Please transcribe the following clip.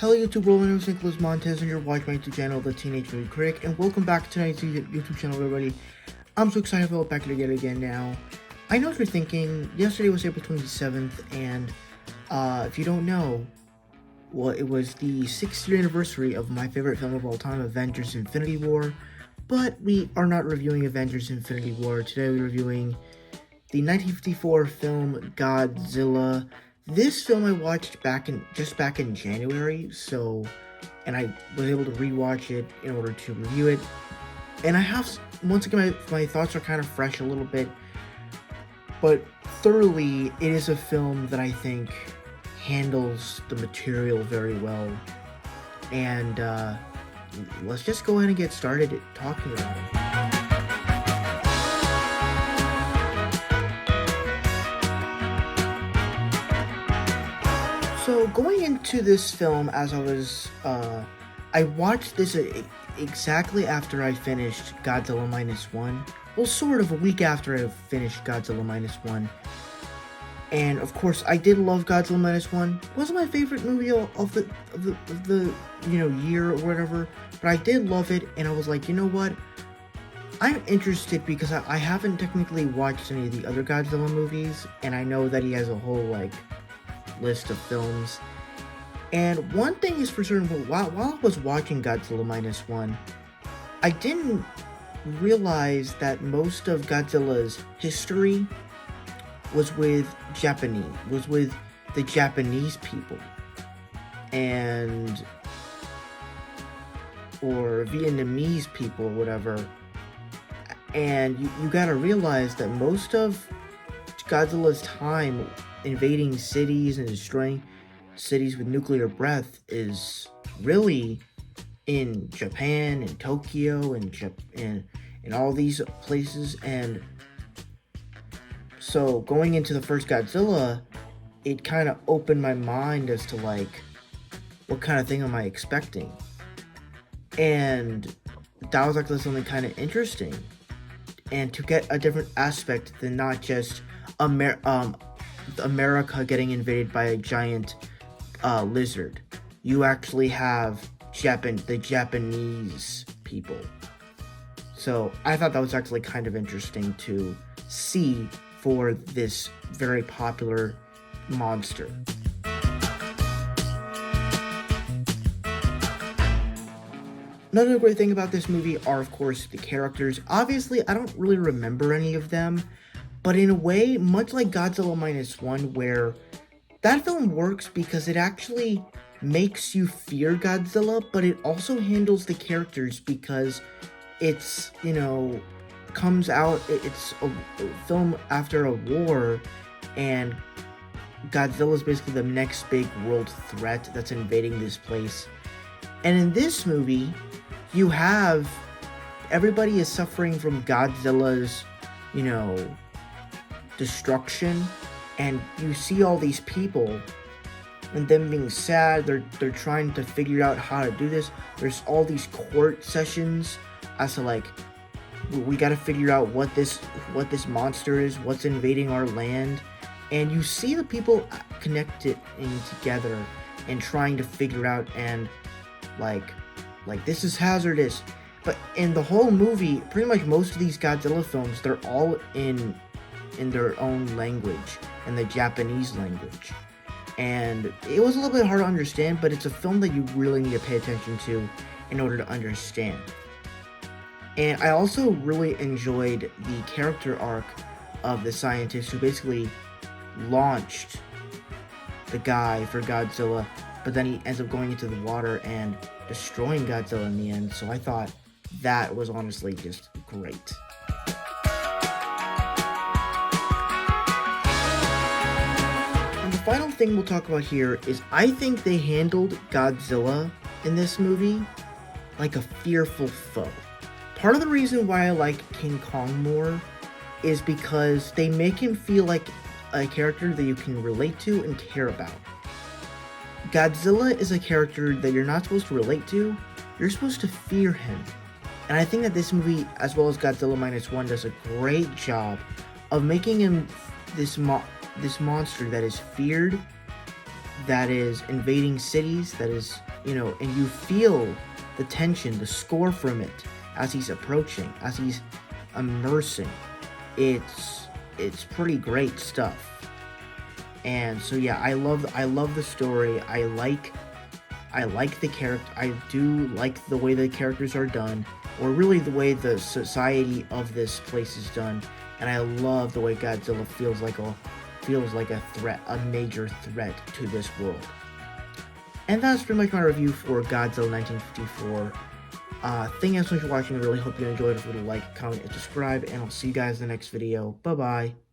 Hello YouTube world, my name is Nicholas Montez and you're watching my YouTube channel, The Teenage Movie Critic, and welcome back to tonight's YouTube channel, everybody. I'm so excited to be back together again now. I know what you're thinking, yesterday was April 27th, and if you don't know, well, it was the 6th year anniversary of my favorite film of all time, Avengers Infinity War, but we are not reviewing Avengers Infinity War. Today we're reviewing the 1954 film Godzilla. This film I watched back in January, and I was able to rewatch it in order to review it. And I have, once again, my thoughts are kind of fresh a little bit, but thoroughly, it is a film that I think handles the material very well. And let's just go ahead and get started talking about it. So going into this film, as I watched this exactly after I finished Godzilla Minus One. Well, sort of a week after I finished Godzilla Minus One. And of course, I did love Godzilla Minus One. It wasn't my favorite movie of the year or whatever, but I did love it, and I was like, you know what? I'm interested because I haven't technically watched any of the other Godzilla movies, and I know that he has a whole list of films. And one thing is for certain, while I was watching Godzilla Minus One, I didn't realize that most of Godzilla's history was with the Japanese people or Vietnamese people or whatever. And you gotta realize that most of Godzilla's time invading cities and destroying cities with nuclear breath is really in Japan and Tokyo and all these places. And so going into the first Godzilla, it kind of opened my mind as to what kind of thing am I expecting, and that was actually something kind of interesting, and to get a different aspect than not just America getting invaded by a giant lizard. You actually have the Japanese people. So I thought that was actually kind of interesting to see for this very popular monster. Another great thing about this movie are, of course, the characters. Obviously, I don't really remember any of them, but in a way, much like Godzilla Minus One, where that film works because it actually makes you fear Godzilla, but it also handles the characters because it's, comes out, it's a film after a war, and Godzilla is basically the next big world threat that's invading this place. And in this movie, you have everybody is suffering from Godzilla's, destruction, and you see all these people and them being sad. They're trying to figure out how to do this. There's all these court sessions as to we got to figure out what this monster is, what's invading our land, and you see the people connected in together and trying to figure out, and this is hazardous. But in the whole movie, pretty much most of these Godzilla films, they're all in their own language, in the Japanese language. And it was a little bit hard to understand, but it's a film that you really need to pay attention to in order to understand. And I also really enjoyed the character arc of the scientist who basically launched the guy for Godzilla, but then he ends up going into the water and destroying Godzilla in the end. So I thought that was honestly just great. And the final thing we'll talk about here is I think they handled Godzilla in this movie like a fearful foe. Part of the reason why I like King Kong more is because they make him feel like a character that you can relate to and care about. Godzilla is a character that you're not supposed to relate to, you're supposed to fear him. And I think that this movie, as well as Godzilla Minus One, does a great job of making him this monster that is feared that is invading cities, that is, and you feel the tension, the score from it as he's approaching, as he's immersing. It's pretty great stuff. And so yeah, I love the story. I like the character. I do like the way the characters are done, or really the way the society of this place is done. And I love the way Godzilla feels like a threat, a major threat to this world. And that's pretty much my review for Godzilla 1954. Thank you guys so much for watching. I really hope you enjoyed. If you would like, comment, and subscribe, and I'll see you guys in the next video. Bye bye.